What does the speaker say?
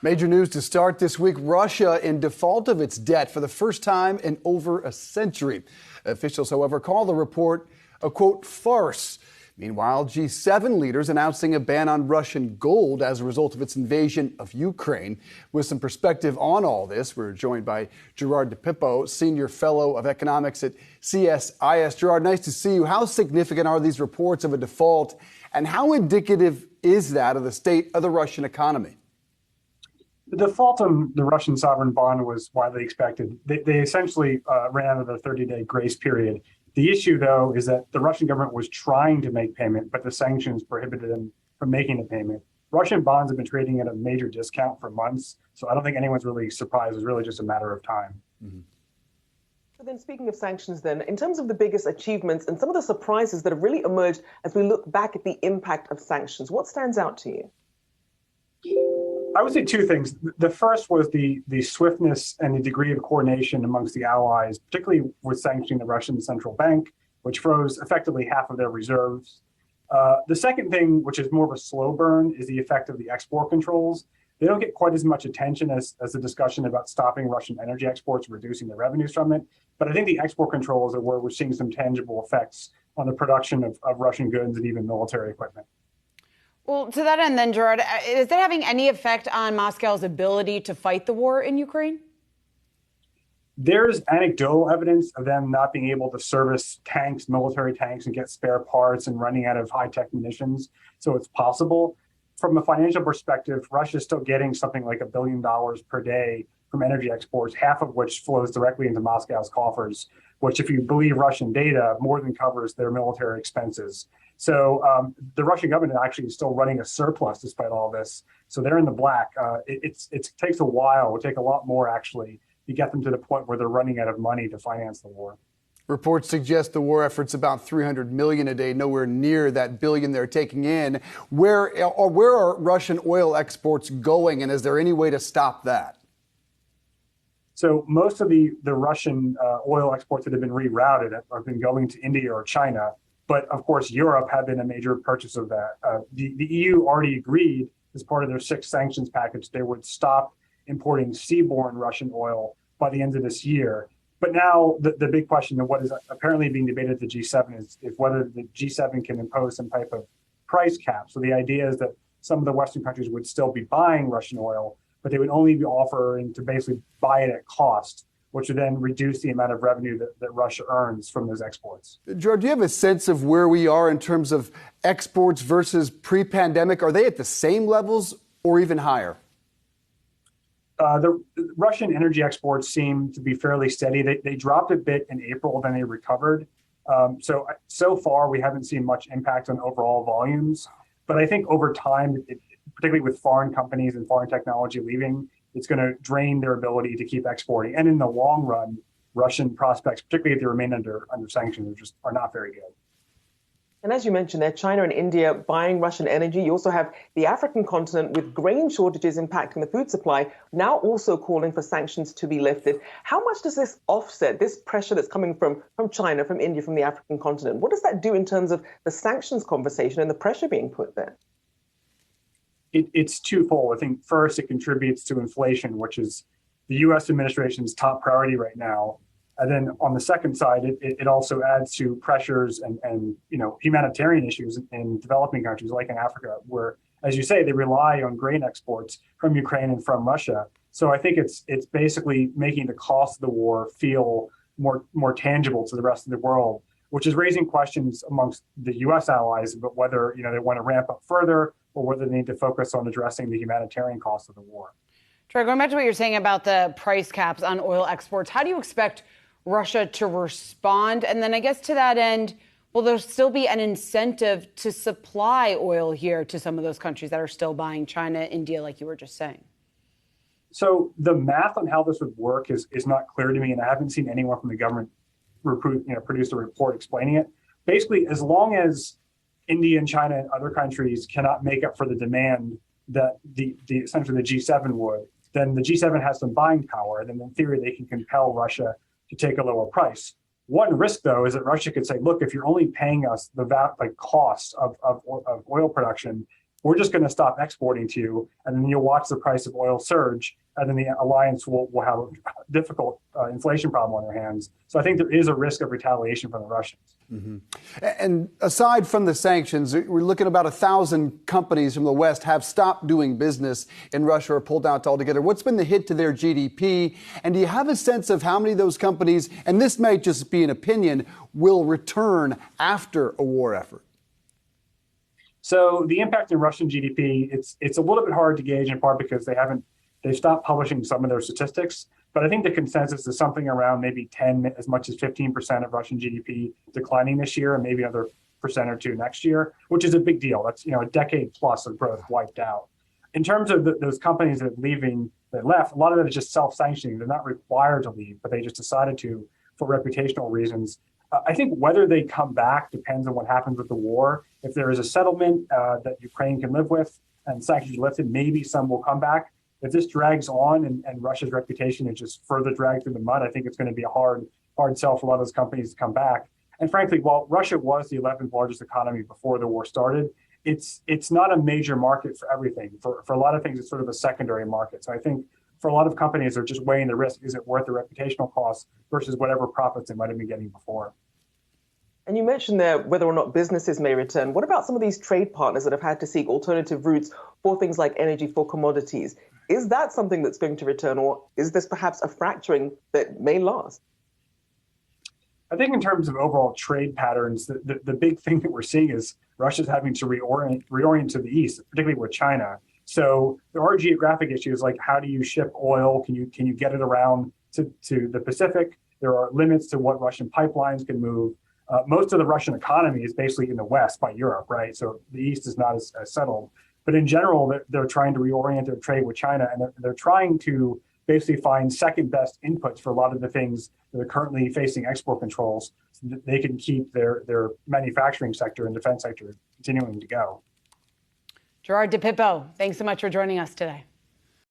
Major news to start this week. Russia in default of its debt for the first time in over a century. Officials, however, call the report a, quote, farce. Meanwhile, G7 leaders announcing a ban on Russian gold as a result of its invasion of Ukraine. With some perspective on all this, we're joined by Gerard DiPippo, Senior Fellow of Economics at CSIS. Gerard, nice to see you. How significant are these reports of a default, and how indicative is that of the state of the Russian economy? The default on the Russian sovereign bond was widely expected. They essentially ran out of the 30-day grace period. The issue, though, is that the Russian government was trying to make payment, but the sanctions prohibited them from making the payment. Russian bonds have been trading at a major discount for months, so I don't think anyone's really surprised. It's really just a matter of time. Mm-hmm. So then, speaking of sanctions, then, in terms of the biggest achievements and some of the surprises that have really emerged as we look back at the impact of sanctions, what stands out to you? I would say two things. The first was the swiftness and the degree of coordination amongst the allies, particularly with sanctioning the Russian central bank, which froze effectively half of their reserves. The second thing, which is more of a slow burn, is the effect of the export controls. They don't get quite as much attention as the discussion about stopping Russian energy exports, reducing the revenues from it. But I think the export controls are where we're seeing some tangible effects on the production of Russian goods and even military equipment. Well, to that end then, Gerard, is that having any effect on Moscow's ability to fight the war in Ukraine? There's anecdotal evidence of them not being able to service tanks, military tanks, and get spare parts and running out of high-tech munitions. So it's possible. From a financial perspective, Russia's still getting something like $1 billion per day from energy exports, half of which flows directly into Moscow's coffers, which, if you believe Russian data, more than covers their military expenses. So the Russian government actually is still running a surplus despite all this. So they're in the black. It takes a while. It will take a lot more, actually, to get them to the point where they're running out of money to finance the war. Reports suggest the war effort's about $300 million a day, nowhere near that billion they're taking in. Where are Russian oil exports going, and is there any way to stop that? So most of the Russian oil exports that have been rerouted have been going to India or China. But of course, Europe had been a major purchaser of that. The EU already agreed as part of their 6th sanctions package, they would stop importing seaborne Russian oil by the end of this year. But now the big question of what is apparently being debated at the G7 is whether the G7 can impose some type of price cap. So the idea is that some of the Western countries would still be buying Russian oil, but they would only be offering to basically buy it at cost, which would then reduce the amount of revenue that Russia earns from those exports. George, do you have a sense of where we are in terms of exports versus pre-pandemic? Are they at the same levels or even higher? The Russian energy exports seem to be fairly steady. They dropped a bit in April, then they recovered. So far, we haven't seen much impact on overall volumes. But I think over time, particularly with foreign companies and foreign technology leaving, it's going to drain their ability to keep exporting. And in the long run, Russian prospects, particularly if they remain under sanctions, are not very good. And as you mentioned there, China and India buying Russian energy. You also have the African continent with grain shortages impacting the food supply, now also calling for sanctions to be lifted. How much does this offset this pressure that's coming from China, from India, from the African continent? What does that do in terms of the sanctions conversation and the pressure being put there? It's twofold. I think first, it contributes to inflation, which is the U.S. administration's top priority right now. And then on the second side, it also adds to pressures and humanitarian issues in developing countries like in Africa, where, as you say, they rely on grain exports from Ukraine and from Russia. So I think it's basically making the cost of the war feel more tangible to the rest of the world, which is raising questions amongst the U.S. allies about whether they want to ramp up further or whether they need to focus on addressing the humanitarian cost of the war. Troy, going back to what you're saying about the price caps on oil exports, how do you expect Russia to respond? And then I guess to that end, will there still be an incentive to supply oil here to some of those countries that are still buying, China, India, like you were just saying? So the math on how this would work is not clear to me, and I haven't seen anyone from the government produce a report explaining it. Basically, as long as India and China and other countries cannot make up for the demand that essentially the G7 would, then the G7 has some buying power, and then in theory they can compel Russia to take a lower price. One risk, though, is that Russia could say, look, if you're only paying us the cost of oil production, we're just going to stop exporting to you, and then you'll watch the price of oil surge, and then the alliance will have a difficult inflation problem on their hands. So I think there is a risk of retaliation from the Russians. Mm-hmm. And aside from the sanctions, we're looking at about 1,000 companies from the West have stopped doing business in Russia or pulled out altogether. What's been the hit to their GDP? And do you have a sense of how many of those companies, and this may just be an opinion, will return after a war effort? So the impact in Russian GDP, it's a little bit hard to gauge, in part because they've stopped publishing some of their statistics. But I think the consensus is something around maybe 10, as much as 15% of Russian GDP declining this year, and maybe another percent or two next year, which is a big deal. That's a decade plus of growth wiped out. In terms of those companies that left, a lot of it is just self-sanctioning. They're not required to leave, but they just decided to for reputational reasons. I think whether they come back depends on what happens with the war. If there is a settlement that Ukraine can live with and sanctions lifted, maybe some will come back. If this drags on and Russia's reputation is just further dragged through the mud, I think it's going to be a hard sell for a lot of those companies to come back. And frankly, while Russia was the 11th largest economy before the war started, it's not a major market for everything. For a lot of things, it's sort of a secondary market. So I think for a lot of companies, they're just weighing the risk. Is it worth the reputational costs versus whatever profits they might have been getting before? And you mentioned there whether or not businesses may return. What about some of these trade partners that have had to seek alternative routes for things like energy, for commodities? Is that something that's going to return, or is this perhaps a fracturing that may last? I think in terms of overall trade patterns, the big thing that we're seeing is Russia's having to reorient to the east, particularly with China. So there are geographic issues like how do you ship oil? Can you get it around to the Pacific? There are limits to what Russian pipelines can move. Most of the Russian economy is basically in the west by Europe, right? So the east is not as settled. But in general, they're trying to reorient their trade with China, and they're trying to basically find second best inputs for a lot of the things that are currently facing export controls so that they can keep their manufacturing sector and defense sector continuing to go. Gerard DiPippo, thanks so much for joining us today.